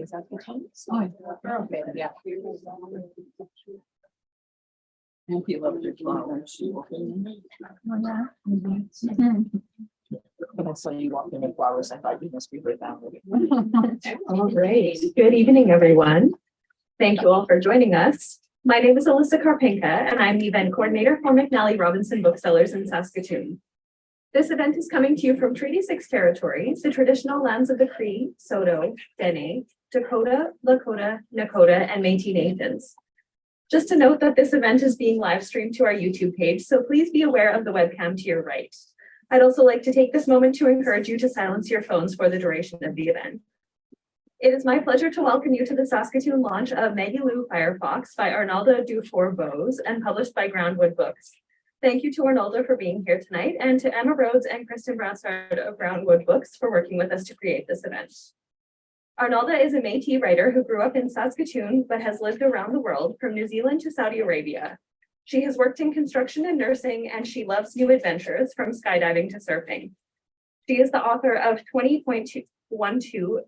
Saskatoon. Okay, yeah. And he loves your flowers. When I saw you walking in flowers, I thought you must be with family. All right. Good evening, everyone. Thank you all for joining us. My name is Alyssa Karpenka, and I'm the event coordinator for McNally Robinson Booksellers in Saskatoon. This event is coming to you from Treaty 6 territory, the traditional lands of the Cree, Saulteaux, Dene, Dakota, Lakota, Nakota, and Métis Nations. Just to note that this event is being live streamed to our YouTube page, so please be aware of the webcam to your right. I'd also like to take this moment to encourage you to silence your phones for the duration of the event. It is my pleasure to welcome you to the Saskatoon launch of Maggie Lou, Firefox by Arnolda Dufour Bowes and published by Groundwood Books. Thank you to Arnolda for being here tonight and to Emma Rhodes and Kristen Brassard of Groundwood Books for working with us to create this event. Arnolda is a Métis writer who grew up in Saskatoon but has lived around the world from New Zealand to Saudi Arabia. She has worked in construction and nursing, and she loves new adventures from skydiving to surfing. She is the author of 20.12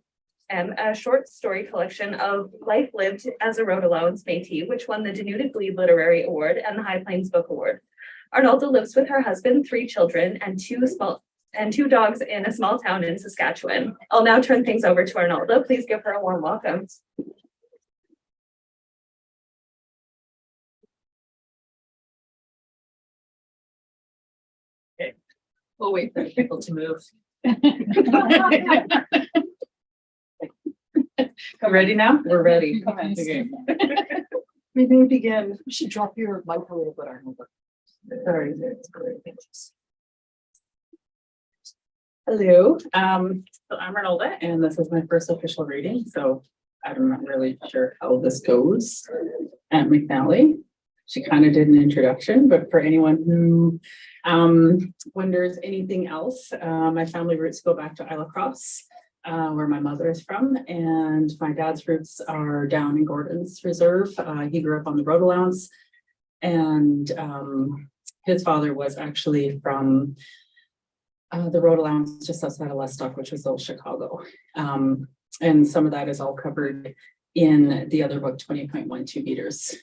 a short story collection of Life Lived as a Road Allowance Métis, which won the Denuded Glebe Literary Award and the High Plains Book Award. Arnolda lives with her husband, 3 children, and two dogs in a small town in Saskatchewan. I'll now turn things over to Arnolda. Please give her a warm welcome. Okay, we'll wait for people to move. Ready now? We're ready. Okay. We may begin. You should drop your mic a little bit, Arnolda. Sorry, that's great. Hello, so I'm Arnolda, and this is my first official reading, so I'm not really sure how this goes at McNally. She kind of did an introduction, but for anyone who wonders anything else, my family roots go back to Isla Cross, where my mother is from, and my dad's roots are down in Gordon's Reserve. He grew up on the road allowance, and his father was actually from the road allowance just outside of Lestock, which was old Chicago. And some of that is all covered in the other book, 20.12 meters.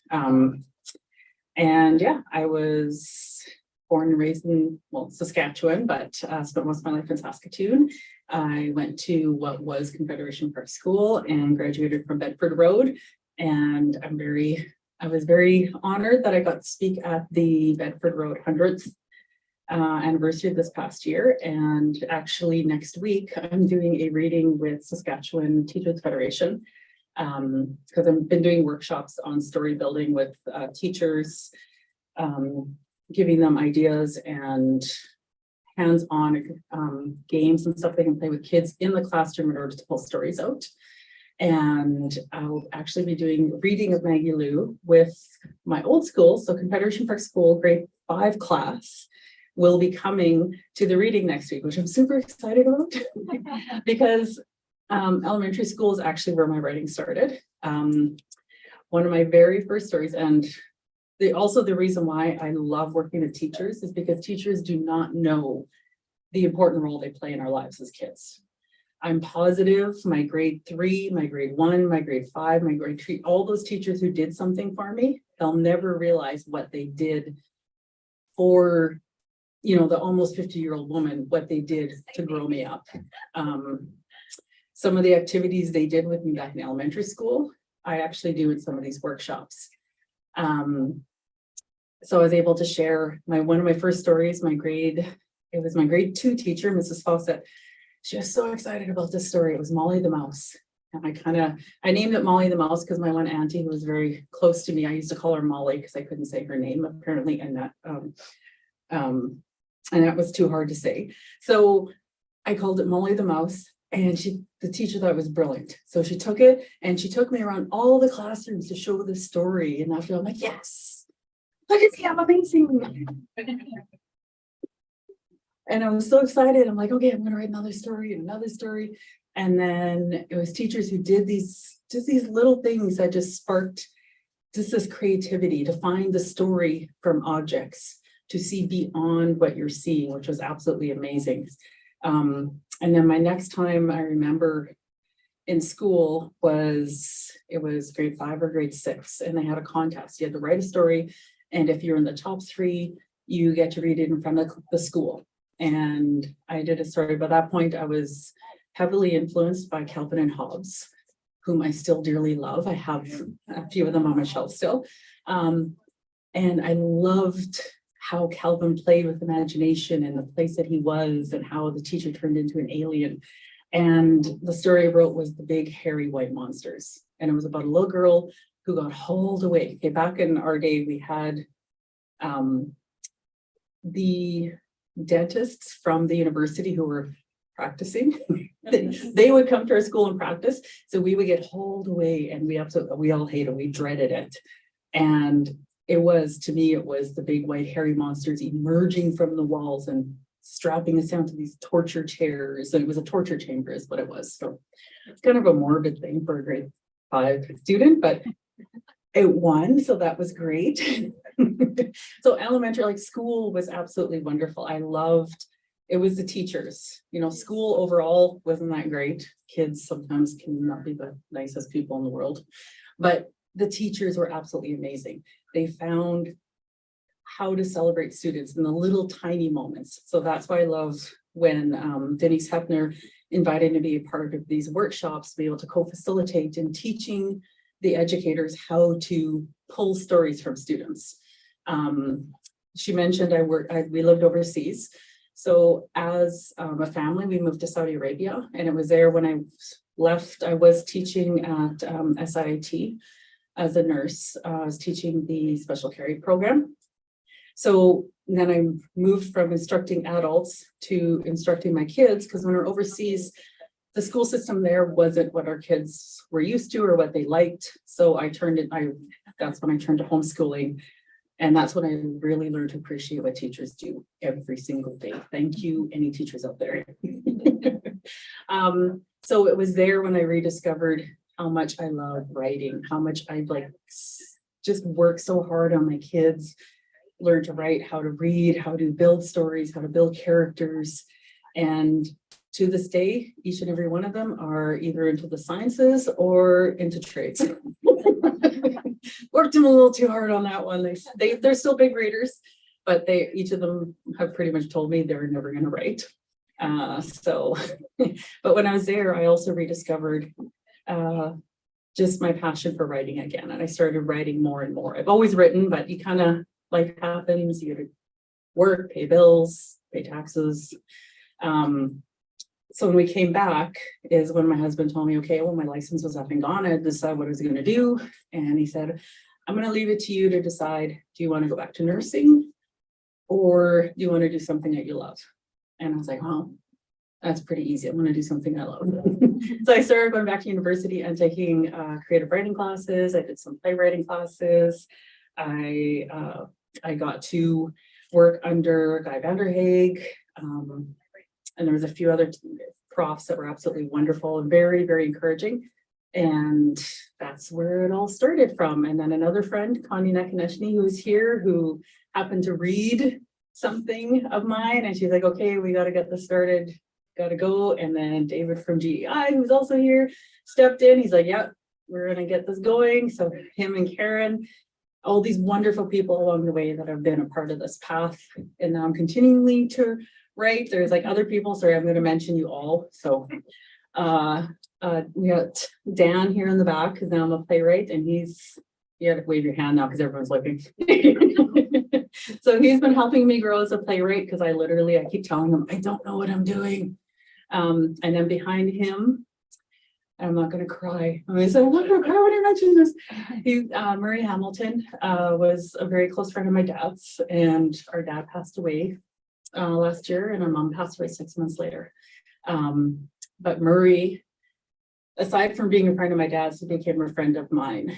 And yeah, I was born and raised in, well, Saskatchewan, but spent most of my life in Saskatoon. I went to what was Confederation Park School and graduated from Bedford Road. And I was very honored that I got to speak at the Bedford Road 100th anniversary of this past year. And actually next week, I'm doing a reading with Saskatchewan Teachers Federation, because I've been doing workshops on story building with teachers, giving them ideas and hands-on games and stuff they can play with kids in the classroom in order to pull stories out. And I'll actually be doing a reading of Maggie Lou with my old school. So Confederation Park School grade 5 class will be coming to the reading next week, which I'm super excited about because elementary school is actually where my writing started. One of my very first stories, and also the reason why I love working with teachers is because teachers do not know the important role they play in our lives as kids. I'm positive my grade 3, my grade 1, my grade 5, my grade 3, all those teachers who did something for me, they'll never realize what they did for, you know, the almost 50-year-old woman, what they did to grow me up. Some of the activities they did with me back in elementary school, I actually do in some of these workshops. So I was able to share one of my first stories, it was my grade 2 teacher, Mrs. Fawcett. She was so excited about this story. It was Molly the Mouse. And I named it Molly the Mouse because my one auntie who was very close to me, I used to call her Molly because I couldn't say her name apparently, and that was too hard to say. So I called it Molly the Mouse, and the teacher thought it was brilliant. So she took it and she took me around all the classrooms to show the story. And after I'm like, yes, look at me, I'm amazing. And I was so excited. I'm like, okay, I'm gonna write another story and another story. And then it was teachers who did these little things that just sparked just this creativity to find the story from objects, to see beyond what you're seeing, which was absolutely amazing. And then my next time, I remember in school was, it was grade 5 or grade 6, and they had a contest. You had to write a story, and if you're in the top 3, you get to read it in front of the school. And I did a story. By that point, I was heavily influenced by Calvin and Hobbes, whom I still dearly love. I have a few of them on my shelf still. And I loved how Calvin played with imagination and the place that he was, and how the teacher turned into an alien. And the story I wrote was The Big Hairy White Monsters. And it was about a little girl who got hauled away. Okay, back in our day, we had the dentists from the university who were practicing. They would come to our school and practice. So we would get hauled away, and we all hated it. We dreaded it. And it was, to me, it was the big white hairy monsters emerging from the walls and strapping us down to these torture chairs. And it was a torture chamber is what it was. So it's kind of a morbid thing for a grade 5 student, but it won. So that was great. So elementary, like school was absolutely wonderful. I loved, it was the teachers, you know, school overall wasn't that great. Kids sometimes can not be the nicest people in the world, but the teachers were absolutely amazing. They found how to celebrate students in the little tiny moments. So that's why I love when Denise Hefner invited me to be a part of these workshops, to be able to co-facilitate in teaching the educators how to pull stories from students. She mentioned we lived overseas. So as a family, we moved to Saudi Arabia, and it was there when I left. I was teaching at SIIT as a nurse. I was teaching the special carry program. So then I moved from instructing adults to instructing my kids, because when we're overseas, the school system there wasn't what our kids were used to or what they liked. So that's when I turned to homeschooling. And that's when I really learned to appreciate what teachers do every single day. Thank you, any teachers out there. So it was there when I rediscovered how much I love writing, how much I just work so hard on my kids, learn to write, how to read, how to build stories, how to build characters. And to this day, each and every one of them are either into the sciences or into trades. Worked them a little too hard on that one. They're still big readers, but each of them have pretty much told me they're never going to write. But when I was there, I also rediscovered just my passion for writing again. And I started writing more and more. I've always written, but you kind of, life happens, you gotta work, pay bills, pay taxes. So when we came back is when my husband told me, okay, well, my license was up and gone. I had to decide what I was going to do. And he said, I'm going to leave it to you to decide, do you want to go back to nursing, or do you want to do something that you love? And I was like, oh, that's pretty easy. I'm going to do something I love. So I started going back to university and taking creative writing classes. I did some playwriting classes. I got to work under Guy Vanderhaeg, and there was a few other profs that were absolutely wonderful and very, very encouraging. And that's where it all started from. And then another friend, Connie Nekonechny, who was here, who happened to read something of mine, and she's like, okay, we got to get this started, got to go. And then David from GEI, who's also here, stepped in. He's like, yeah, we're going to get this going. So him and Karen, all these wonderful people along the way that have been a part of this path. And now I'm continuing to write. There's like other people, sorry, I'm going to mention you all. So we got Dan here in the back, because now I'm a playwright, and you have to wave your hand now because everyone's looking. So he's been helping me grow as a playwright, because I keep telling him, I don't know what I'm doing. And then behind him, I'm not going to cry. I'm not going to cry when I mention this. Murray Hamilton was a very close friend of my dad's, and our dad passed away last year, and our mom passed away 6 months later. But Murray, aside from being a friend of my dad's, he became a friend of mine.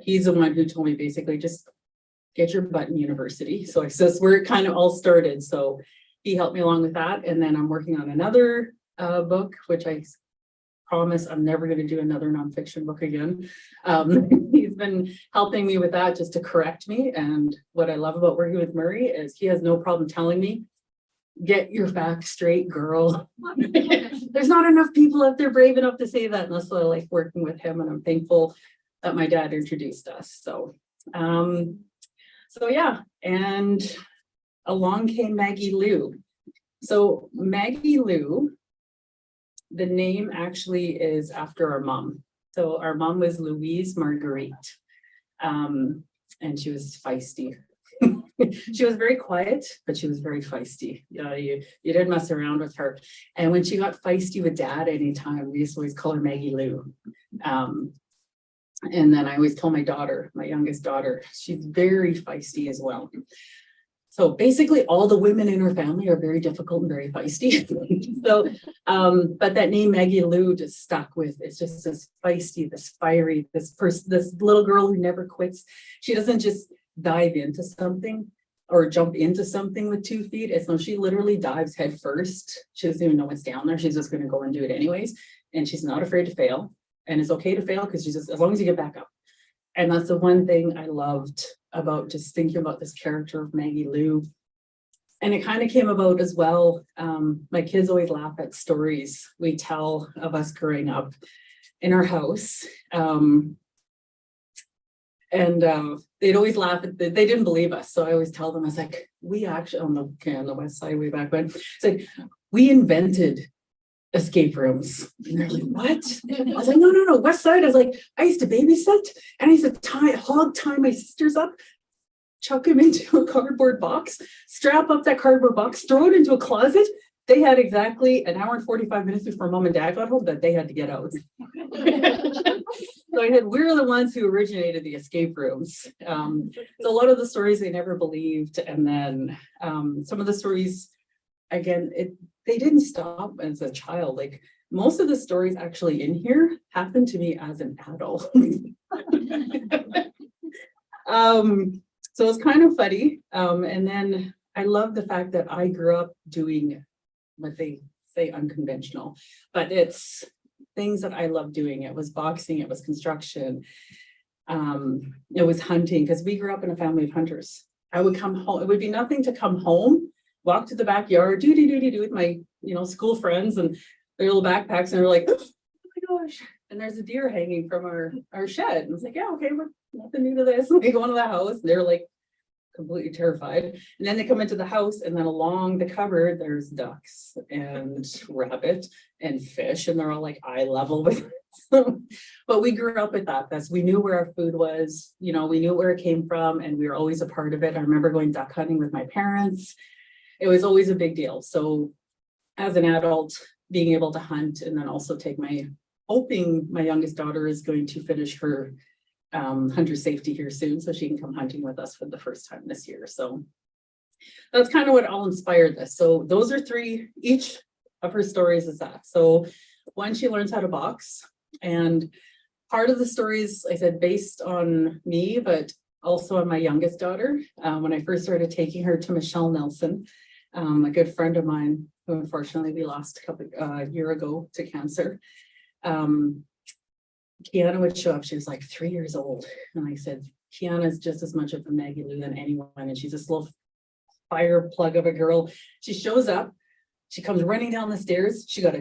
He's the one who told me basically just get your butt in university. So that's where it kind of all started. So he helped me along with that. And then I'm working on another book, which I promise I'm never going to do another nonfiction book again. He's been helping me with that just to correct me. And what I love about working with Murray is he has no problem telling me get your facts straight, girl. There's not enough people out there brave enough to say that, and that's why I like working with him, and I'm thankful that my dad introduced us. So yeah, and along came Maggie Lou. So Maggie Lou, the name actually is after our mom. So our mom was Louise Marguerite, and she was feisty. She was very quiet, but she was very feisty. You didn't mess around with her. And when she got feisty with dad anytime, we used to always call her Maggie Lou. And then I always tell my daughter, my youngest daughter, she's very feisty as well. So basically all the women in her family are very difficult and very feisty. So, but that name Maggie Lou just stuck with, it's just this feisty, this fiery, this little girl who never quits. She doesn't just dive into something or jump into something with 2 feet. It's no, she literally dives head first. She doesn't even know what's down there. She's just going to go and do it anyways. And she's not afraid to fail. And it's okay to fail because she's just, as long as you get back up. And that's the one thing I loved about just thinking about this character of Maggie Lou. And it kind of came about as well. My kids always laugh at stories we tell of us growing up in our house. They'd always laugh at they didn't believe us. So I always tell them, I was like, we actually on the west side way back when, it's like we invented escape rooms. And they're like, what? I was like, no, west side. I was like, I used to babysit and I used to hog tie my sisters up, chuck him into a cardboard box, strap up that cardboard box, throw it into a closet. They had exactly an hour and 45 minutes before mom and dad got home that they had to get out. So we're the ones who originated the escape rooms. So a lot of the stories they never believed. And then some of the stories, again, they didn't stop as a child. Like most of the stories actually in here happened to me as an adult. So it's kind of funny. And then I love the fact that I grew up doing what they say unconventional, but it's things that I love doing. It was boxing, it was construction, it was hunting, because we grew up in a family of hunters. I would come home, it would be nothing to come home, walk to the backyard, do with my, school friends and their little backpacks, and they're like, oh my gosh, and there's a deer hanging from our shed. And I was like, yeah, okay, we're nothing new to this. And we go into the house, and they're like completely terrified. And then they come into the house, and then along the cupboard, there's ducks and rabbit and fish, and they're all like eye level with it. But we grew up with that. We knew where our food was, we knew where it came from, and we were always a part of it. I remember going duck hunting with my parents. It was always a big deal. So as an adult, being able to hunt, and then also take hoping my youngest daughter is going to finish her hunter safety here soon, so she can come hunting with us for the first time this year. So that's kind of what all inspired this. So those are 3, each of her stories is that. So one, she learns how to box, and part of the stories, I said, based on me, but also on my youngest daughter. When I first started taking her to Michelle Nelson, a good friend of mine, who unfortunately we lost a year ago to cancer. Kiana would show up. She was like 3 years old. And I said, Kiana is just as much of a Maggie Lou than anyone. And she's this little fire plug of a girl. She shows up. She comes running down the stairs. She got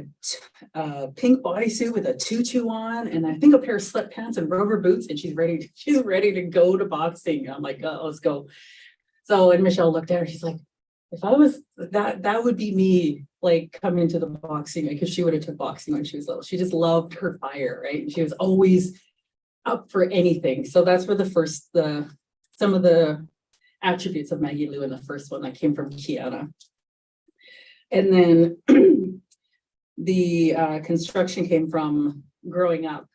a pink bodysuit with a tutu on, and I think a pair of sweatpants and rubber boots. And she's ready to go to boxing. I'm like, let's go. So, and Michelle looked at her. She's like, if I was that would be me, like coming to the boxing, because she would have took boxing when she was little. She just loved her fire, right? And she was always up for anything. So that's where some of the attributes of Maggie Lou in the first one that came from Kiana. And then the construction came from growing up.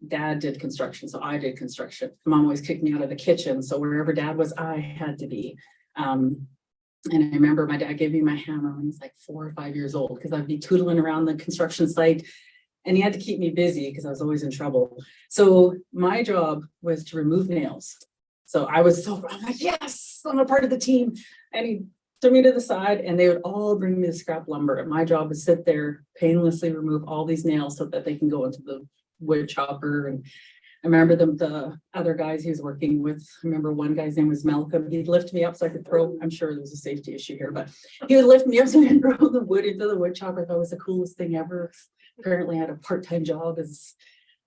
Dad did construction, so I did construction. Mom always kicked me out of the kitchen, so wherever Dad was, I had to be. And I remember my dad gave me my hammer when he was like 4 or 5 years old, because I'd be tootling around the construction site, and he had to keep me busy because I was always in trouble. So my job was to remove nails. So I'm like, yes, I'm a part of the team. And he took me to the side, and they would all bring me the scrap lumber. And my job was sit there, painlessly remove all these nails so that they can go into the wood chopper. And I remember the other guys he was working with. I remember one guy's name was Malcolm. He'd lift me up so I could throw, I'm sure there was a safety issue here, but he would lift me up so I could throw the wood into the wood chopper. I thought it was the coolest thing ever. Apparently I had a part-time job as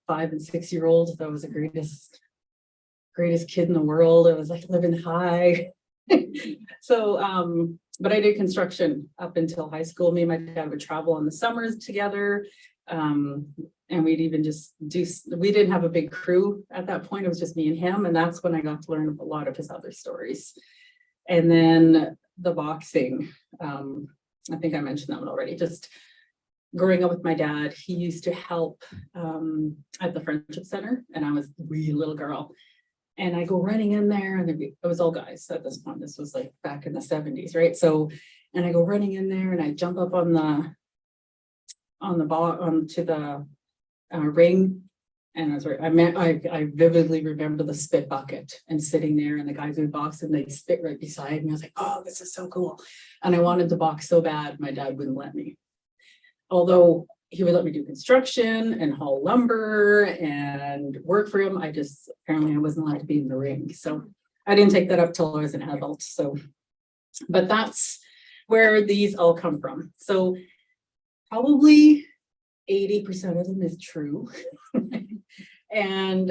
5 and 6 year old. That was the greatest kid in the world. I was like living high. So, but I did construction up until high school. Me and my dad would travel on the summers together. And we'd even just we didn't have a big crew at that point. It was just me and him. And that's when I got to learn a lot of his other stories. And then the boxing, I think I mentioned that one already. Just growing up with my dad, he used to help at the Friendship Center, and I was a wee little girl. And I go running in there, and it was all guys at this point. This was like back in the 70s, right? So, and I go running in there, and I jump up on the ball onto the ring, and I vividly remember the spit bucket and sitting there, and the guys would box and they'd spit right beside me. I was like, oh, this is so cool. And I wanted to box so bad, my dad wouldn't let me. Although he would let me do construction and haul lumber and work for him, apparently I wasn't allowed to be in the ring. So I didn't take that up till I was an adult. So, but that's where these all come from. So probably 80% of them is true. And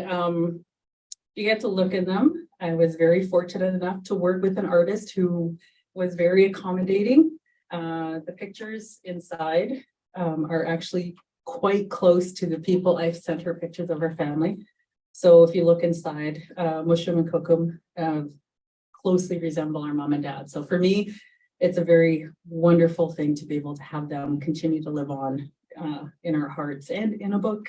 you get to look at them. I was very fortunate enough to work with an artist who was very accommodating. The pictures inside are actually quite close to the people I've sent her pictures of her family. So if you look inside, Moshôm and Kokum closely resemble our mom and dad. So for me, it's a very wonderful thing to be able to have them continue to live on in our hearts and in a book.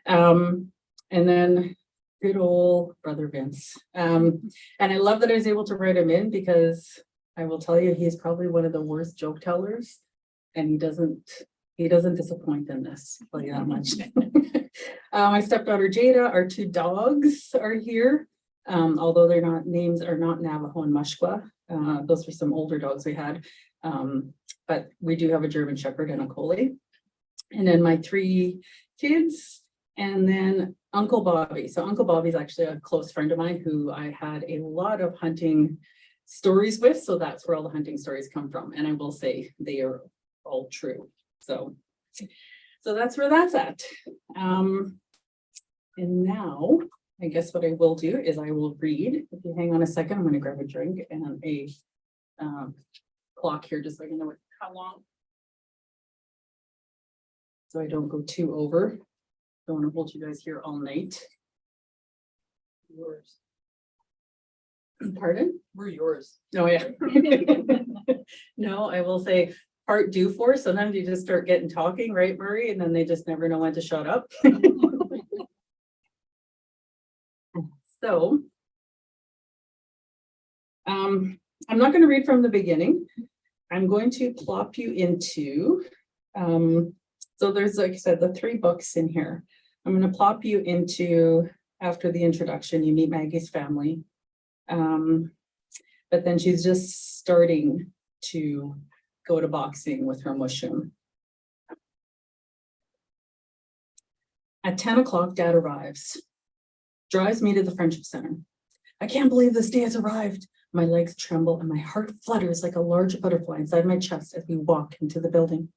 And then good old brother Vince. And I love that I was able to write him in, because I will tell you, he's probably one of the worst joke tellers, and he doesn't disappoint in this, I'll tell you that much. My stepdaughter Jada, our 2 dogs are here. Although their names are not Navajo and Mushkwa. Those were some older dogs we had. But we do have a German Shepherd and a Collie. And then my 3 kids, and then Uncle Bobby. So Uncle Bobby is actually a close friend of mine who I had a lot of hunting stories with. So that's where all the hunting stories come from. And I will say they are all true. So that's where that's at. And now I guess what I will do is I will read. If you hang on a second, I'm going to grab a drink and a clock here just so I can know how long. So I don't go too over. Don't want to hold you guys here all night. Yours. Pardon? We're yours. Oh yeah. No, I will say part Dufour. Sometimes you just start getting talking, right, Murray? And then they just never know when to shut up. So, I'm not going to read from the beginning. I'm going to plop you into, so there's, like I said, the 3 books in here. I'm going to plop you into, after the introduction, you meet Maggie's family. But then she's just starting to go to boxing with her Moshôm. At 10 o'clock, Dad arrives, drives me to the Friendship Center. I can't believe this day has arrived. My legs tremble and my heart flutters like a large butterfly inside my chest as we walk into the building.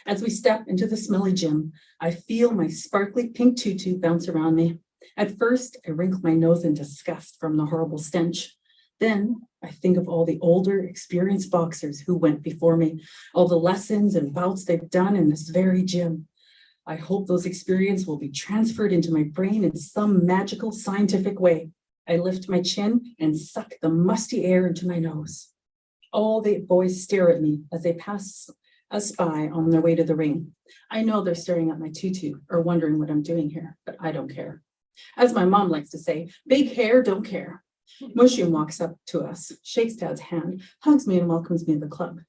As we step into the smelly gym, I feel my sparkly pink tutu bounce around me. At first, I wrinkle my nose in disgust from the horrible stench. Then I think of all the older, experienced boxers who went before me, all the lessons and bouts they've done in this very gym. I hope those experiences will be transferred into my brain in some magical scientific way. I lift my chin and suck the musty air into my nose. All the boys stare at me as they pass us by on their way to the ring. I know they're staring at my tutu or wondering what I'm doing here, but I don't care. As my mom likes to say, big hair, don't care. Moshôm walks up to us, shakes Dad's hand, hugs me and welcomes me to the club.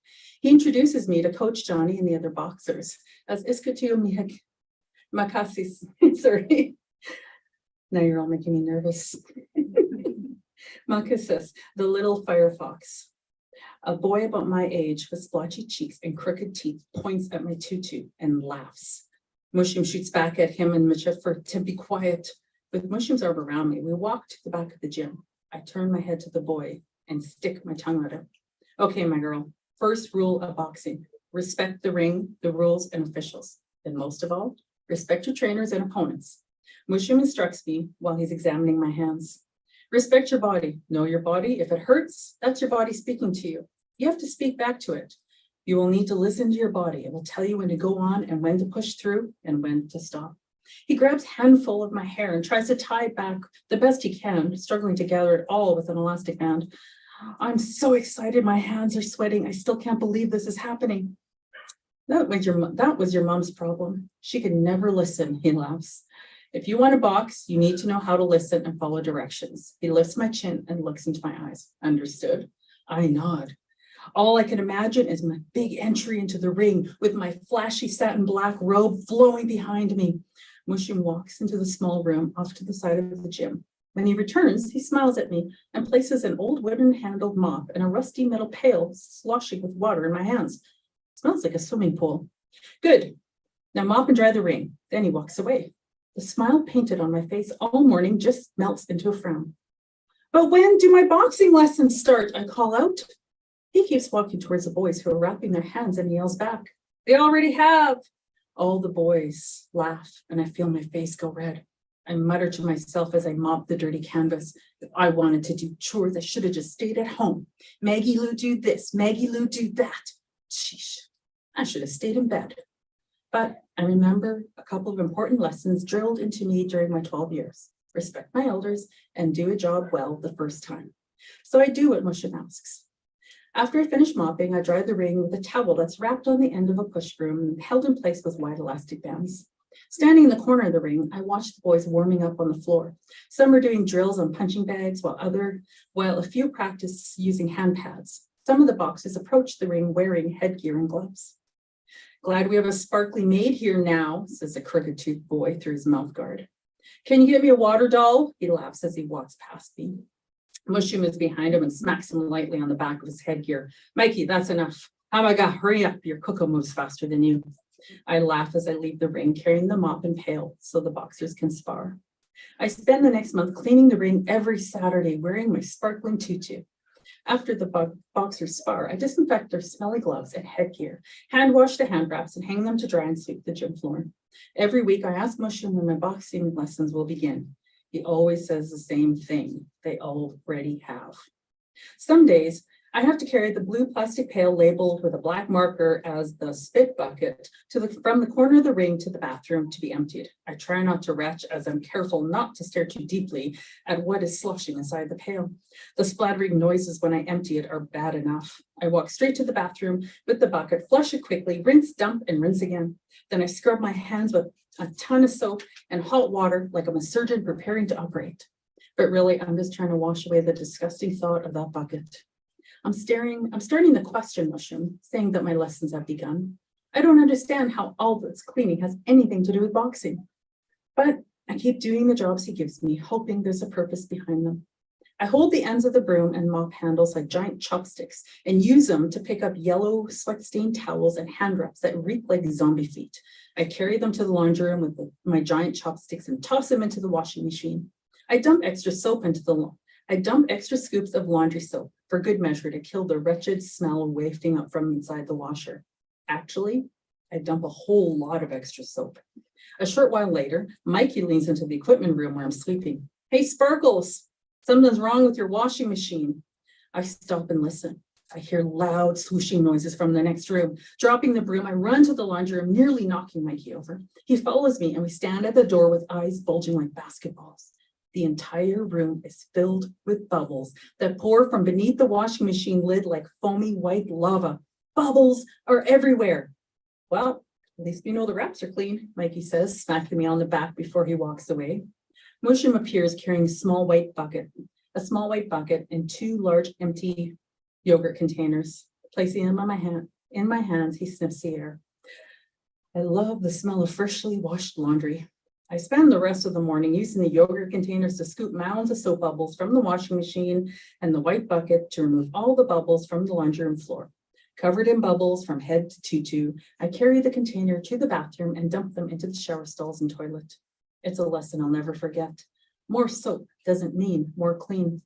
He introduces me to Coach Johnny and the other boxers as Iskatu Makasis. Sorry. Now you're all making me nervous. Makasis, the little Firefox. A boy about my age with splotchy cheeks and crooked teeth points at my tutu and laughs. Moshôm shoots back at him and Michiffer to be quiet. With Moshôm's arm around me, we walked to the back of the gym. I turned my head to the boy and stick my tongue at him. Okay, my girl, first rule of boxing, respect the ring, the rules, and officials. And most of all, respect your trainers and opponents. Moshôm instructs me while he's examining my hands. Respect your body, know your body. If it hurts, that's your body speaking to you. You have to speak back to it. You will need to listen to your body. It will tell you when to go on and when to push through and when to stop. He grabs a handful of my hair and tries to tie it back the best he can, struggling to gather it all with an elastic band. I'm so excited. My hands are sweating. I still can't believe this is happening. That was your mom's problem. She could never listen, he laughs. If you want to box, you need to know how to listen and follow directions. He lifts my chin and looks into my eyes. Understood? I nod. All I can imagine is my big entry into the ring with my flashy satin black robe flowing behind me. Moshôm walks into the small room off to the side of the gym. When he returns, he smiles at me and places an old wooden-handled mop and a rusty metal pail sloshing with water in my hands. It smells like a swimming pool. Good. Now mop and dry the ring. Then he walks away. The smile painted on my face all morning just melts into a frown. But when do my boxing lessons start? I call out. He keeps walking towards the boys who are wrapping their hands and yells back. They already have. All the boys laugh and I feel my face go red. I mutter to myself as I mop the dirty canvas. If I wanted to do chores, I should have just stayed at home. Maggie Lou do this, Maggie Lou do that. Sheesh, I should have stayed in bed. But I remember a couple of important lessons drilled into me during my 12 years. Respect my elders and do a job well the first time. So I do what Moshôm asks. After I finish mopping, I dry the ring with a towel that's wrapped on the end of a push broom and held in place with wide elastic bands. Standing in the corner of the ring, I watch the boys warming up on the floor. Some are doing drills on punching bags, while a few practice using hand pads. Some of the boxers approach the ring wearing headgear and gloves. Glad we have a sparkly maid here now, says a crooked-toothed boy through his mouth guard. Can you get me a water doll? He laughs as he walks past me. Moshôm is behind him and smacks him lightly on the back of his headgear. Mikey, that's enough. Hamaga, hurry up. Your cocoa moves faster than you. I laugh as I leave the ring, carrying the mop and pail so the boxers can spar. I spend the next month cleaning the ring every Saturday, wearing my sparkling tutu. After the boxers spar, I disinfect their smelly gloves and headgear, hand wash the hand wraps, and hang them to dry and sweep the gym floor. Every week, I ask Moshôm when my boxing lessons will begin. He always says the same thing. They already have. Some days, I have to carry the blue plastic pail labeled with a black marker as the spit bucket from the corner of the ring to the bathroom to be emptied. I try not to retch as I'm careful not to stare too deeply at what is sloshing inside the pail. The splattering noises when I empty it are bad enough. I walk straight to the bathroom with the bucket, flush it quickly, rinse, dump, and rinse again. Then I scrub my hands with a ton of soap and hot water like I'm a surgeon preparing to operate. But really, I'm just trying to wash away the disgusting thought of that bucket. I'm starting to question Moshôm, saying that my lessons have begun. I don't understand how all this cleaning has anything to do with boxing. But I keep doing the jobs he gives me, hoping there's a purpose behind them. I hold the ends of the broom and mop handles like giant chopsticks and use them to pick up yellow sweat-stained towels and hand wraps that reek like zombie feet. I carry them to the laundry room with my giant chopsticks and toss them into the washing machine. I dump extra scoops of laundry soap for good measure to kill the wretched smell wafting up from inside the washer. Actually, I dump a whole lot of extra soap. A short while later, Mikey leans into the equipment room where I'm sleeping. Hey, Sparkles, something's wrong with your washing machine. I stop and listen. I hear loud swooshing noises from the next room. Dropping the broom, I run to the laundry room, nearly knocking Mikey over. He follows me and we stand at the door with eyes bulging like basketballs. The entire room is filled with bubbles that pour from beneath the washing machine lid like foamy white lava. Bubbles are everywhere. Well, at least we know the wraps are clean, Mikey says, smacking me on the back before he walks away. Moshôm appears carrying a small white bucket and two large empty yogurt containers. Placing them in my hands, he sniffs the air. I love the smell of freshly washed laundry. I spend the rest of the morning using the yogurt containers to scoop mounds of soap bubbles from the washing machine and the white bucket to remove all the bubbles from the laundry room floor. Covered in bubbles from head to tutu, I carry the container to the bathroom and dump them into the shower stalls and toilet. It's a lesson I'll never forget. More soap doesn't mean more clean.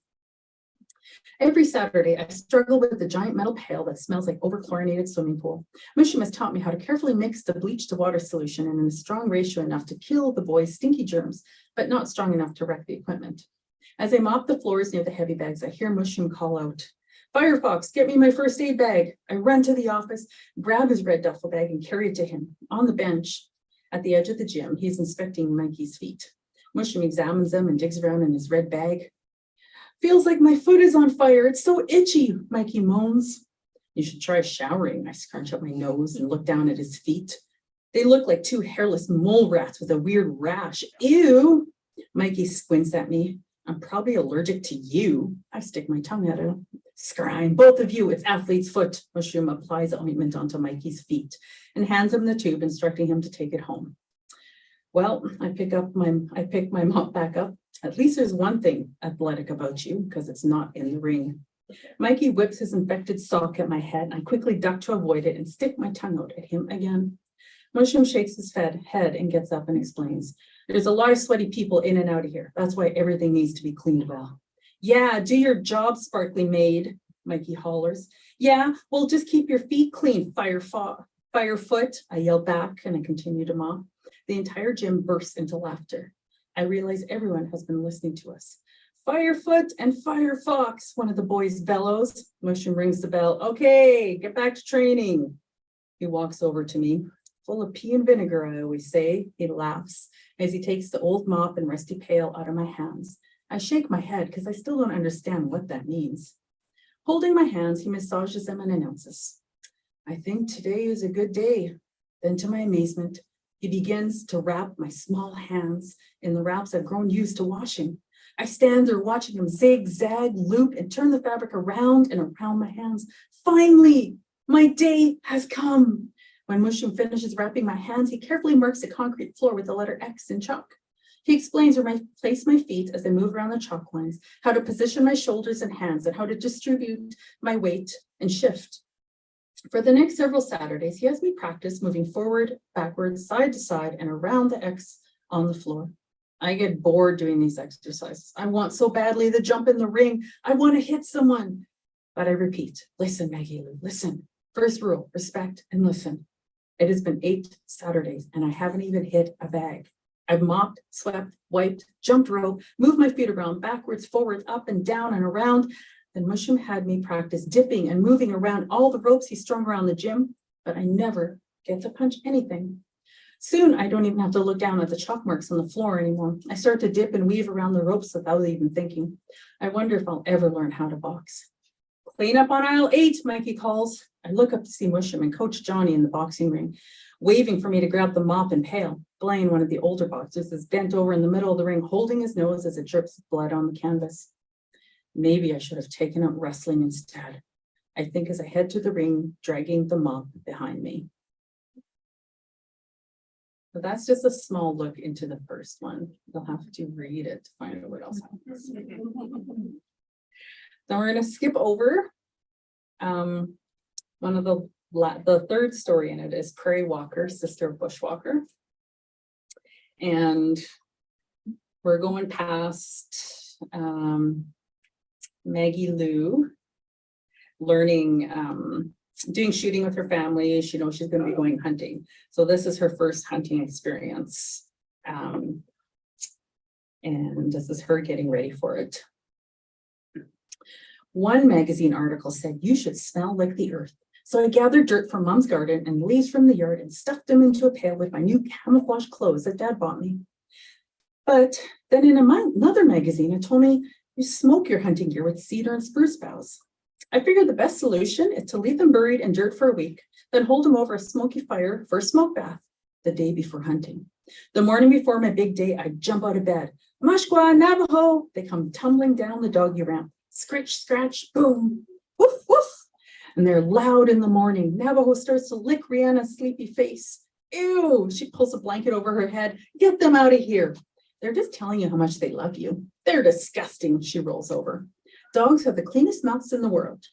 Every Saturday, I struggle with the giant metal pail that smells like overchlorinated swimming pool. Moshôm has taught me how to carefully mix the bleach to water solution in a strong ratio enough to kill the boys' stinky germs, but not strong enough to wreck the equipment. As I mop the floors near the heavy bags, I hear Moshôm call out, "Firefox, get me my first aid bag." I run to the office, grab his red duffel bag and carry it to him. On the bench at the edge of the gym, he's inspecting Mikey's feet. Moshôm examines them and digs around in his red bag. "Feels like my foot is on fire. It's so itchy," Mikey moans. "You should try showering." I scrunch up my nose and look down at his feet. They look like two hairless mole rats with a weird rash. Ew. Mikey squints at me. "I'm probably allergic to you." I stick my tongue at him. "Scrine, both of you, it's athlete's foot." Moshôm applies ointment onto Mikey's feet and hands him the tube, instructing him to take it home. Well, I pick my mop back up. "At least there's one thing athletic about you, because it's not in the ring." Mikey whips his infected sock at my head, and I quickly duck to avoid it and stick my tongue out at him again. Moshôm shakes his head and gets up and explains, "There's a lot of sweaty people in and out of here. That's why everything needs to be cleaned well." "Yeah, do your job, sparkly maid," Mikey hollers. "Yeah, well, just keep your feet clean, Firefoot." I yell back and I continue to mop. The entire gym bursts into laughter. I realize everyone has been listening to us. "Firefoot and Firefox," one of the boys bellows. Moshôm rings the bell. "Okay, get back to training." He walks over to me. "Full of pea and vinegar, I always say." He laughs as he takes the old mop and rusty pail out of my hands. I shake my head because I still don't understand what that means. Holding my hands, he massages them and announces, "I think today is a good day." Then, to my amazement, he begins to wrap my small hands in the wraps I've grown used to washing. I stand there watching him zigzag, loop, and turn the fabric around and around my hands. Finally, my day has come. When Moshôm finishes wrapping my hands, he carefully marks the concrete floor with the letter X in chalk. He explains where I place my feet as I move around the chalk lines, how to position my shoulders and hands, and how to distribute my weight and shift. For the next several Saturdays, he has me practice moving forward, backwards, side to side, and around the X on the floor. I get bored doing these exercises. I want so badly to jump in the ring. I want to hit someone. But I repeat, listen, Maggie Lou, listen. First rule, respect and listen. It has been 8 Saturdays and I haven't even hit a bag. I've mopped, swept, wiped, jumped rope, moved my feet around, backwards, forwards, up and down and around. Then Moshôm had me practice dipping and moving around all the ropes he strung around the gym, but I never get to punch anything. Soon, I don't even have to look down at the chalk marks on the floor anymore. I start to dip and weave around the ropes without even thinking. I wonder if I'll ever learn how to box. "Clean up on aisle 8, Mikey calls. I look up to see Moshôm and Coach Johnny in the boxing ring, waving for me to grab the mop and pail. Blaine, one of the older boxers, is bent over in the middle of the ring, holding his nose as it drips blood on the canvas. Maybe I should have taken up wrestling instead, I think, as I head to the ring, dragging the mop behind me. So that's just a small look into the first one. You'll have to read it to find out what else happens. Then we're going to skip over. One of the third story in it is Prairie Walker, sister of Bushwalker. And we're going past Maggie Lou learning, doing shooting with her family. She knows she's going to be going hunting. So this is her first hunting experience. And this is her getting ready for it. One magazine article said, "You should smell like the earth." So I gathered dirt from Mom's garden and leaves from the yard and stuffed them into a pail with my new camouflage clothes that Dad bought me. But then in another magazine, it told me, "You smoke your hunting gear with cedar and spruce boughs." I figured the best solution is to leave them buried in dirt for a week, then hold them over a smoky fire for a smoke bath the day before hunting. The morning before my big day, I jump out of bed. "Mashqua, Navajo!" They come tumbling down the doggy ramp. Scritch, scratch, boom, woof, woof. And they're loud in the morning. Navajo starts to lick Rihanna's sleepy face. "Ew," she pulls a blanket over her head. "Get them out of here. They're just telling you how much they love you. They're disgusting," she rolls over. "Dogs have the cleanest mouths in the world.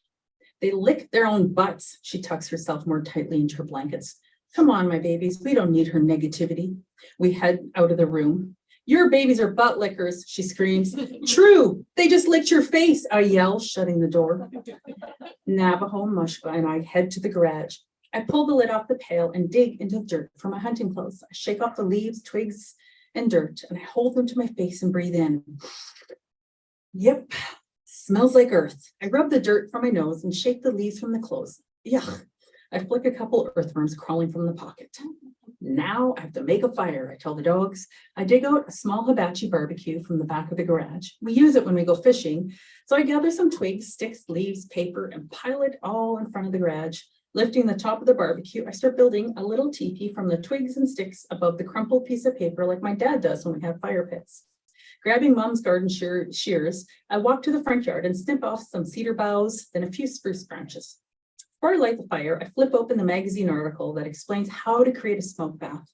They lick their own butts." She tucks herself more tightly into her blankets. "Come on, my babies, we don't need her negativity." We head out of the room. Your babies are butt lickers, she screams. True, they just licked your face, I yell, shutting the door. Navajo, Mushba, and I head to the garage. I pull the lid off the pail and dig into the dirt for my hunting clothes. I shake off the leaves, twigs, and dirt, and I hold them to my face and breathe in. Yep, smells like earth. I rub the dirt from my nose and shake the leaves from the clothes. Yuck. I flick a couple earthworms crawling from the pocket. Now I have to make a fire, I tell the dogs. I dig out a small hibachi barbecue from the back of the garage. We use it when we go fishing. So I gather some twigs, sticks, leaves, paper, and pile it all in front of the garage. Lifting the top of the barbecue, I start building a little teepee from the twigs and sticks above the crumpled piece of paper like my dad does when we have fire pits. Grabbing Mom's garden shears, I walk to the front yard and snip off some cedar boughs, then a few spruce branches. Before I light the fire, I flip open the magazine article that explains how to create a smoke bath.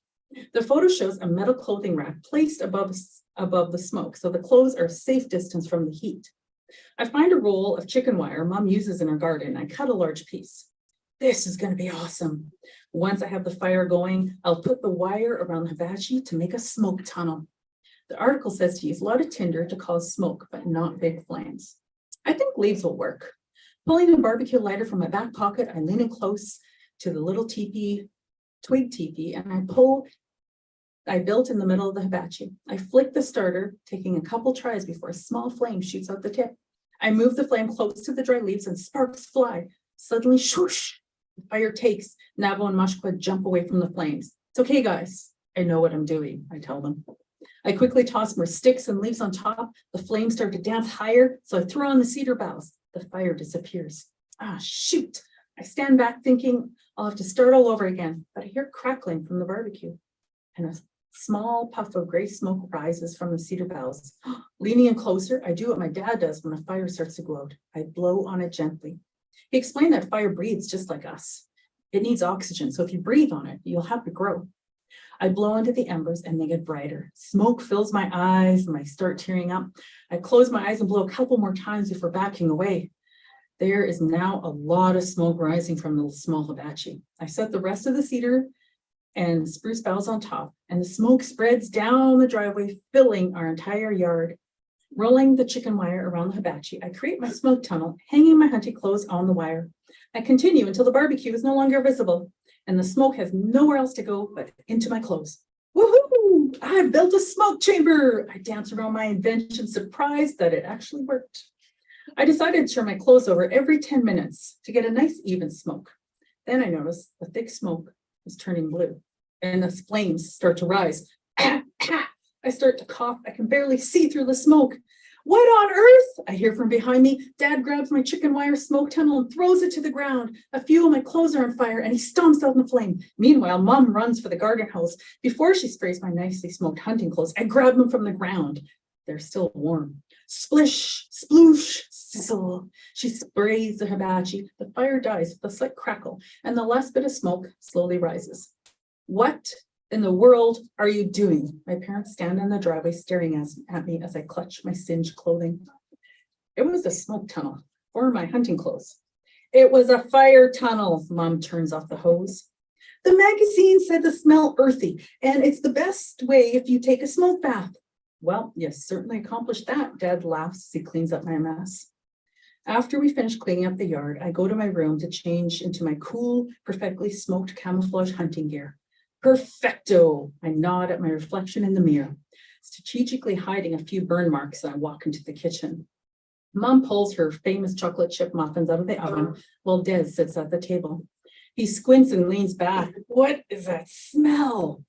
The photo shows a metal clothing rack placed above the smoke, so the clothes are a safe distance from the heat. I find a roll of chicken wire Mom uses in her garden. I cut a large piece. This is going to be awesome. Once I have the fire going, I'll put the wire around the hibachi to make a smoke tunnel. The article says to use a lot of tinder to cause smoke, but not big flames. I think leaves will work. Pulling a barbecue lighter from my back pocket, I lean in close to the little twig teepee, and I built in the middle of the hibachi. I flick the starter, taking a couple tries before a small flame shoots out the tip. I move the flame close to the dry leaves and sparks fly. Suddenly, swoosh, the fire takes. Navajo and Mushkwa jump away from the flames. It's okay, guys. I know what I'm doing, I tell them. I quickly toss more sticks and leaves on top. The flames start to dance higher, so I throw on the cedar boughs. The fire disappears. Ah, shoot. I stand back thinking I'll have to start all over again, but I hear crackling from the barbecue, and a small puff of gray smoke rises from the cedar boughs. Leaning in closer, I do what my dad does when a fire starts to go out. I blow on it gently. He explained that fire breathes just like us. It needs oxygen, so if you breathe on it, you'll have to grow. I blow into the embers and they get brighter. Smoke fills my eyes and I start tearing up. I close my eyes and blow a couple more times before backing away. There is now a lot of smoke rising from the small hibachi. I set the rest of the cedar and spruce boughs on top, and the smoke spreads down the driveway, filling our entire yard. Rolling the chicken wire around the hibachi, I create my smoke tunnel, hanging my hunting clothes on the wire. I continue until the barbecue is no longer visible, and the smoke has nowhere else to go but into my clothes. Woohoo! I've built a smoke chamber! I dance around my invention, surprised that it actually worked. I decided to turn my clothes over every 10 minutes to get a nice even smoke. Then I noticed the thick smoke is turning blue, and the flames start to rise. I start to cough. I can barely see through the smoke. What on earth? I hear from behind me. Dad grabs my chicken wire smoke tunnel and throws it to the ground. A few of my clothes are on fire and he stomps out in the flame. Meanwhile, Mom runs for the garden hose. Before she sprays my nicely smoked hunting clothes, I grab them from the ground. They're still warm. Splish, sploosh, sizzle. She sprays the hibachi. The fire dies with a slight crackle, and the last bit of smoke slowly rises. What in the world are you doing? My parents stand in the driveway staring at me as I clutch my singed clothing. It was a smoke tunnel for my hunting clothes. It was a fire tunnel. Mom turns off the hose. The magazine said the smell earthy, and it's the best way if you take a smoke bath. Well, yes, certainly accomplished that. Dad laughs as he cleans up my mess. After we finish cleaning up the yard, I go to my room to change into my cool, perfectly smoked camouflage hunting gear. Perfecto! I nod at my reflection in the mirror, strategically hiding a few burn marks as I walk into the kitchen. Mom pulls her famous chocolate chip muffins out of the oven while Des sits at the table. He squints and leans back. What is that smell?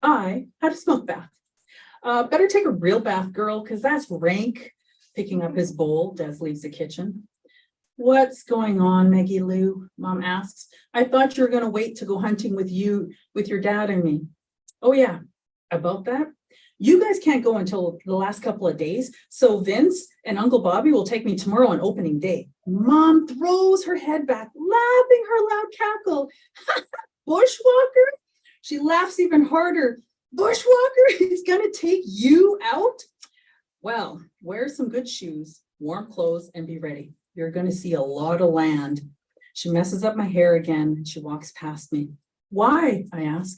I had a smoke bath. Better take a real bath, girl, because that's rank. Picking up his bowl, Des leaves the kitchen. What's going on, Maggie Lou? Mom asks. I thought you were going to wait to go hunting with your dad and me. Oh yeah, about that? You guys can't go until the last couple of days, so Vince and Uncle Bobby will take me tomorrow on opening day. Mom throws her head back, laughing her loud cackle. Bushwalker? She laughs even harder. Bushwalker, he's gonna take you out? Well, wear some good shoes, warm clothes, and be ready. You're gonna see a lot of land. She messes up my hair again and she walks past me. Why? I ask.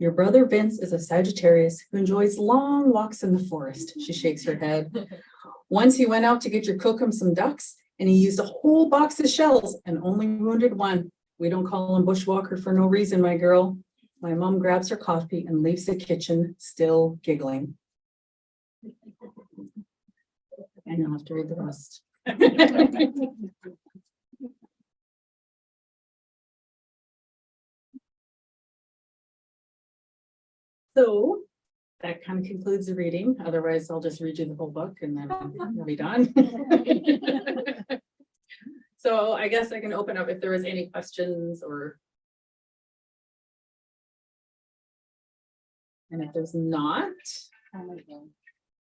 Your brother Vince is a Sagittarius who enjoys long walks in the forest. She shakes her head. Once he went out to get your cook him some ducks, and he used a whole box of shells and only wounded one. We don't call him bushwalker for no reason, my girl. My mom grabs her coffee and leaves the kitchen, still giggling. And you'll have to read the rest. So that kind of concludes the reading. Otherwise, I'll just read you the whole book and then we'll be done. So I guess I can open up if there was any questions or. And if there's not.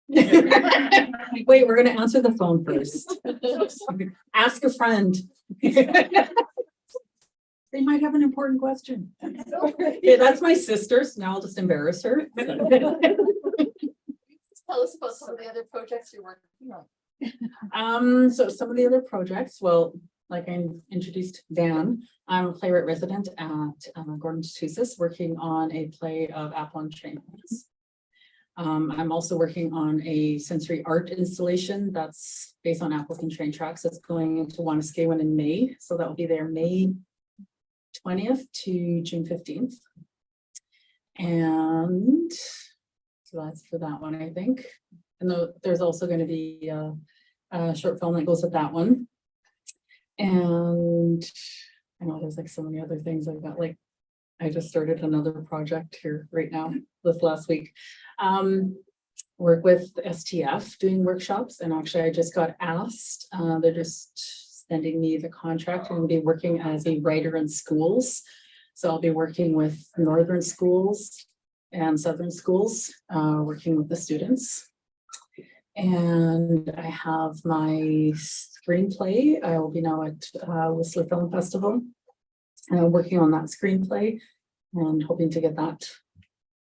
Wait, we're going to answer the phone first. Ask a friend. They might have an important question. Yeah, that's my sister, so now I'll just embarrass her. Tell us about some of the other projects you're working on. So some of the other projects, well, like I introduced Dan, I'm a playwright resident at Gordon Tutus, working on a play of Apple on Train. I'm also working on a sensory art installation that's based on apples and train tracks. That's going into Wanuskewin in May, so that will be there May 20th to June 15th. And so that's for that one, I think. And there's also going to be a short film that goes with that one. And I know there's like so many other things I've got, like I just started another project here right now this last week. Work with STF doing workshops, and actually I just got asked, they're just sending me the contract. I'm going to be working as a writer in schools. So I'll be working with northern schools and southern schools, working with the students. And I have my screenplay. I will be now at Whistler Film Festival, working on that screenplay and hoping to get that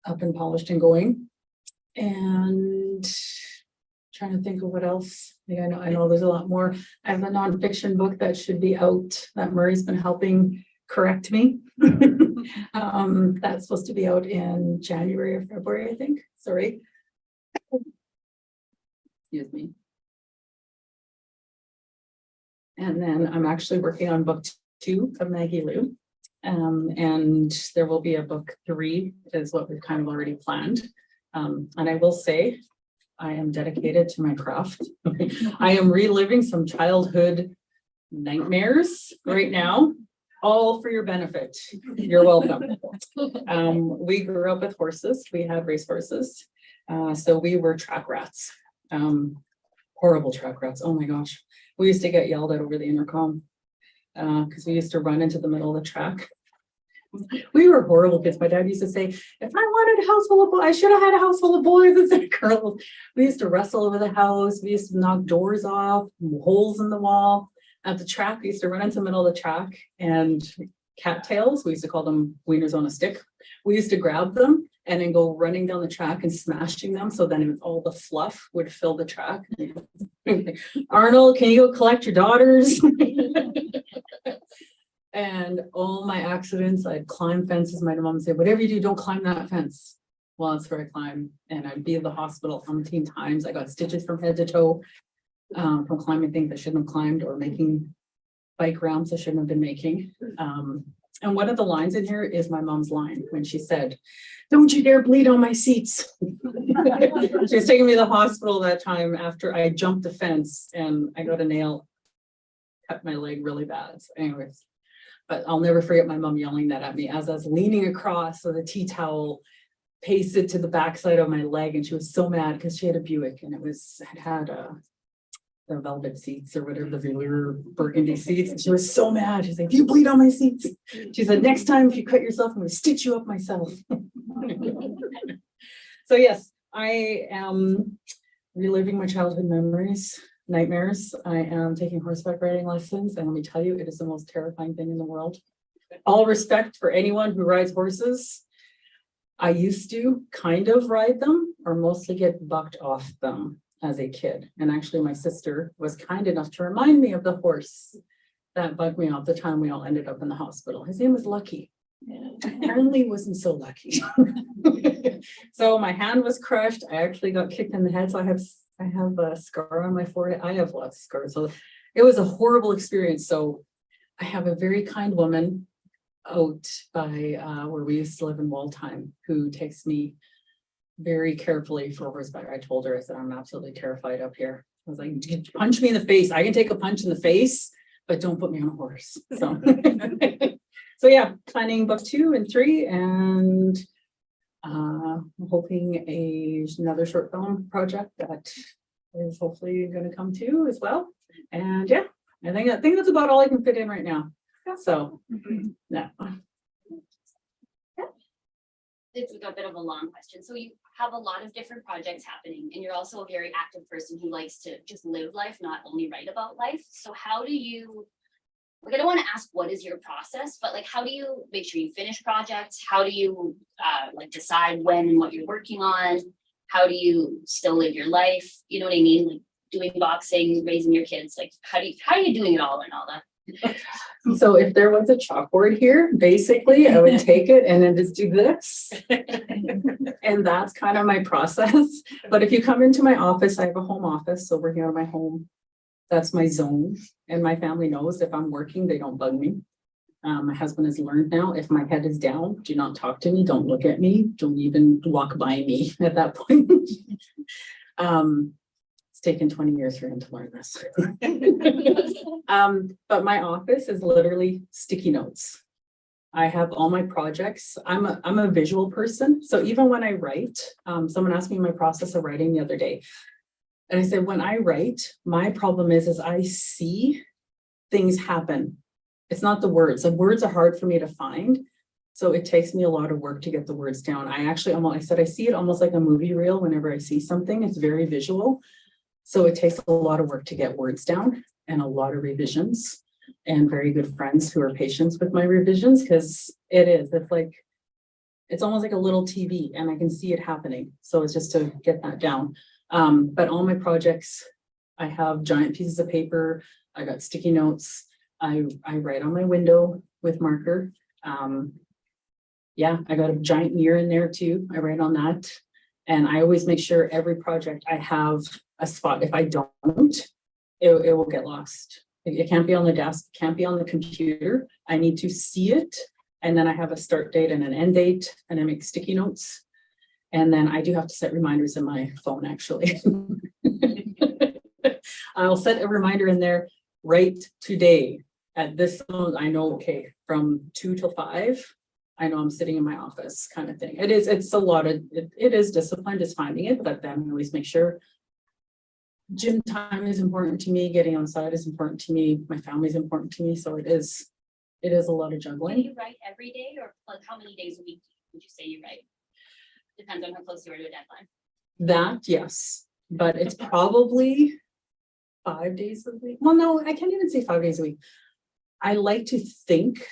up and polished and going. And trying to think of what else. Yeah, I know there's a lot more. I have a nonfiction book that should be out that Murray's been helping correct me. That's supposed to be out in January or February, I think. Sorry. Excuse me. And then I'm actually working on book 2 of Maggie Lou. And there will be a book 3 is what we've kind of already planned. And I will say, I am dedicated to my craft. I am reliving some childhood nightmares right now, all for your benefit. You're welcome. We grew up with horses. We had race horses. So we were track rats. Horrible track rats. Oh my gosh. We used to get yelled at over the intercom because we used to run into the middle of the track. We were horrible kids. My dad used to say, if I wanted a house full of boys, I should have had a house full of boys instead of girls. We used to wrestle over the house. We used to knock doors off, holes in the wall. At the track, we used to run into the middle of the track, and cattails, we used to call them wieners on a stick. We used to grab them and then go running down the track and smashing them. So then all the fluff would fill the track. Arnold, can you go collect your daughters? And all my accidents, I'd climb fences. My mom would say, whatever you do, don't climb that fence. Well, that's where I climb. And I'd be in the hospital umpteen times. I got stitches from head to toe from climbing things I shouldn't have climbed, or making bike ramps I shouldn't have been making. And one of the lines in here is my mom's line when she said, don't you dare bleed on my seats. She was taking me to the hospital that time after I jumped the fence and I got a nail, cut my leg really bad. So anyways. But I'll never forget my mom yelling that at me as I was leaning across with a tea towel pasted to the backside of my leg. And she was so mad because she had a Buick and it had the velvet seats or whatever, the velour burgundy seats. And she was so mad. She's like, you bleed on my seats. She said, next time if you cut yourself, I'm going to stitch you up myself. So yes, I am reliving my childhood memories. Nightmares. I am taking horseback riding lessons, and let me tell you, it is the most terrifying thing in the world. All respect for anyone who rides horses. I used to kind of ride them or mostly get bucked off them as a kid. And actually my sister was kind enough to remind me of the horse that bugged me off the time we all ended up in the hospital. His name was Lucky. Apparently wasn't so lucky. So my hand was crushed. I actually got kicked in the head. So I have a scar on my forehead. I have lots of scars. So it was a horrible experience. So I have a very kind woman out by where we used to live in Waldheim who takes me very carefully for horseback. I told her, I said, I'm absolutely terrified up here. I was like, punch me in the face. I can take a punch in the face, but don't put me on a horse. So, so yeah, planning book 2 and 3, and I'm hoping another short film project that is hopefully going to come to as well. And yeah, I think that's about all I can fit in right now. So, yeah. It's like a bit of a long question. So you have a lot of different projects happening, and you're also a very active person who likes to just live life, not only write about life. So how do you, like, I don't want to ask what is your process, but like, how do you make sure you finish projects? How do you like decide when and what you're working on? How do you still live your life? You know what I mean? Like doing boxing, raising your kids, like how are you doing it all, Arnolda? So if there was a chalkboard here, basically I would take it and then just do this. And that's kind of my process. But if you come into my office, I have a home office. So working out of my home, that's my zone. And my family knows if I'm working, they don't bug me. My husband has learned now, if my head is down, do not talk to me. Don't look at me. Don't even walk by me at that point. It's taken 20 years for him to learn this. But my office is literally sticky notes. I have all my projects. I'm a visual person. So even when I write, someone asked me my process of writing the other day. And I said, when I write, my problem is I see things happen. It's not the words. The words are hard for me to find. So it takes me a lot of work to get the words down. I see it almost like a movie reel whenever I see something. It's very visual. So it takes a lot of work to get words down and a lot of revisions, and very good friends who are patient with my revisions, because it's almost like a little TV and I can see it happening. So it's just to get that down. But all my projects, I have giant pieces of paper. I got sticky notes. I write on my window with marker. Yeah, I got a giant mirror in there too. I write on that. And I always make sure every project I have a spot. If I don't, it will get lost. It can't be on the desk, can't be on the computer. I need to see it. And then I have a start date and an end date, and I make sticky notes. And then I do have to set reminders in my phone, actually. I'll set a reminder in there, right today at this moment. I know, okay, from 2 till 5, I know I'm sitting in my office kind of thing. It's a lot of, it is discipline, just finding it, but then I always make sure gym time is important to me. Getting outside is important to me. My family is important to me. So it is a lot of Do juggling. you write every day, or like how many days a week would you say you write? Depends on how close you are to a deadline. That, yes, but it's probably 5 days a week. Well, no, I can't even say 5 days a week. I like to think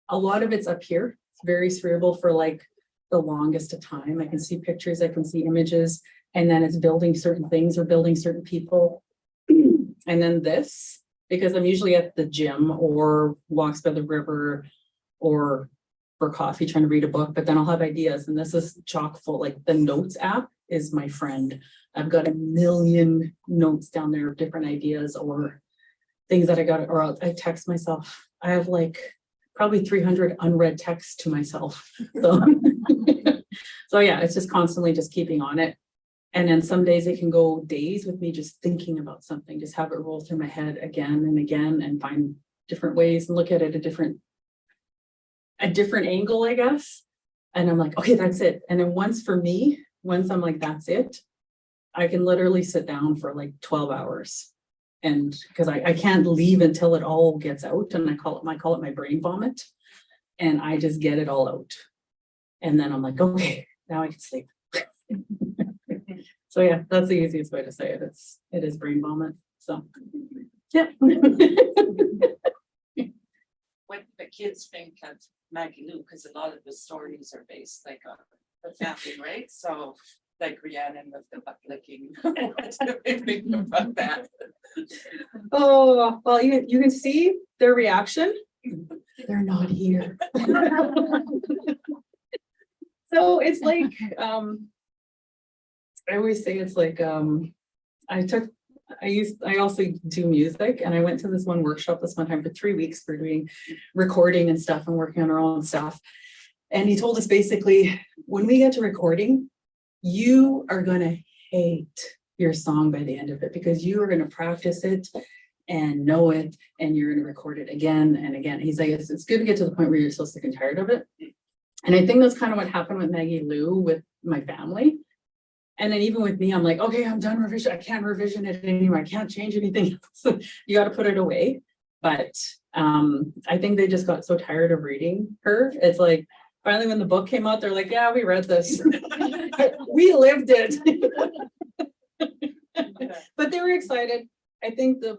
a lot of it's up here. It's very cerebral for like the longest of time. I can see pictures, I can see images, and then it's building certain things or building certain people. And then this, because I'm usually at the gym or walks by the river or for coffee trying to read a book, but then I'll have ideas, and this is chock full. Like the notes app is my friend. I've got a million notes down there of different ideas or things that I got, or I text myself. I have like probably 300 unread texts to myself. So, so yeah, it's just constantly just keeping on it. And then some days it can go days with me just thinking about something, just have it roll through my head again and again and find different ways and look at it a different angle, I guess. And I'm like, okay, that's it. And then once I'm like, that's it, I can literally sit down for like 12 hours. And because I can't leave until it all gets out. And I call it my brain vomit. And I just get it all out. And then I'm like, okay, now I can sleep. So yeah, that's the easiest way to say it. It is brain vomit. So yeah. What the kids think of Maggie Lou, because a lot of the stories are based like on the family, right? So like Rhiannon with the butt licking. What do they think about that? Oh, well, you can see their reaction. they're not here. So it's like, I always say it's like, I also do music, and I went to this one workshop this one time for 3 weeks for doing recording and stuff and working on our own stuff. And he told us basically, when we get to recording, you are gonna hate your song by the end of it, because you are gonna practice it and know it, and you're gonna record it again and again. He's like, it's good to get to the point where you're so sick and tired of it. And I think that's kind of what happened with Maggie Lou with my family. And then even with me, I'm like, okay, I'm done revision. I can't revision it anymore. I can't change anything. So you got to put it away. But I think they just got so tired of reading her. It's like, finally, when the book came out, they're like, yeah, we read this. We lived it. But they were excited. I think the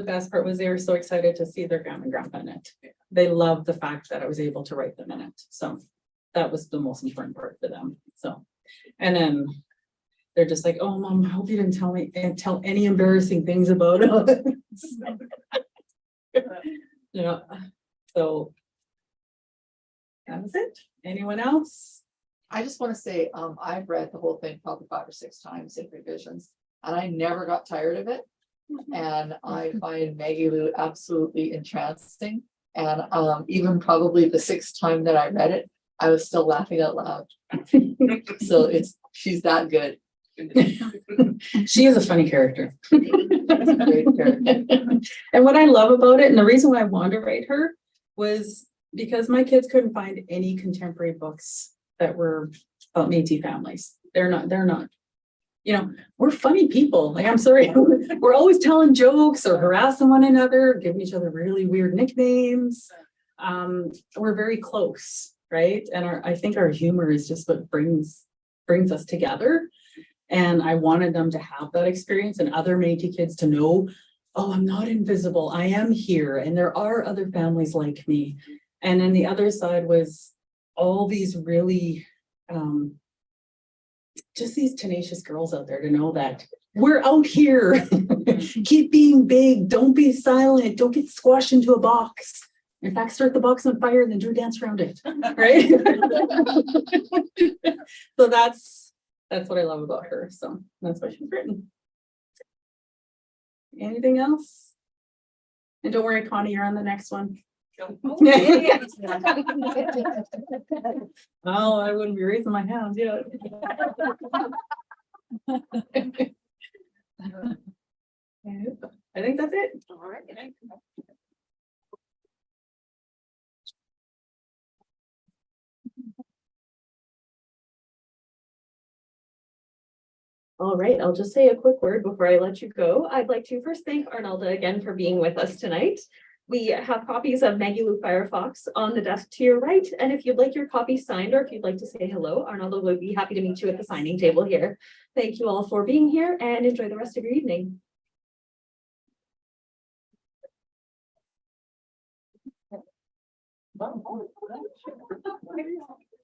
best part was they were so excited to see their grandma and grandpa in it. They loved the fact that I was able to write them in it. So that was the most important part for them. So, and then they're just like, oh, Mom, I hope you didn't tell any embarrassing things about us. You know, so that was it. Anyone else? I just want to say, I've read the whole thing probably 5 or 6 times in revisions, and I never got tired of it. And I find Maggie Lou absolutely entrancing. And even probably the 6th time that I read it, I was still laughing out loud. So she's that good. She is a funny character. That's a great character. And what I love about it, and the reason why I wanted to write her, was because my kids couldn't find any contemporary books that were about Métis families. They're not, you know, we're funny people. Like, I'm sorry, we're always telling jokes or harassing one another, giving each other really weird nicknames. We're very close, right? And I think our humor is just what brings us together. And I wanted them to have that experience, and other Métis kids to know, oh, I'm not invisible. I am here, and there are other families like me. And then the other side was all these really, just these tenacious girls out there to know that we're out here. Keep being big. Don't be silent. Don't get squashed into a box. In fact, start the box on fire and then do a dance around it. Right? So that's what I love about her. So that's why she's written. Anything else? And don't worry, Connie, you're on the next one. Oh, I wouldn't be raising my hands yet. I think that's it. All right. All right, I'll just say a quick word before I let you go. I'd like to first thank Arnolda again for being with us tonight. We have copies of Maggie Lou Firefox on the desk to your right. And if you'd like your copy signed, or if you'd like to say hello, Arnolda would be happy to meet you at the signing table here. Thank you all for being here, and enjoy the rest of your evening.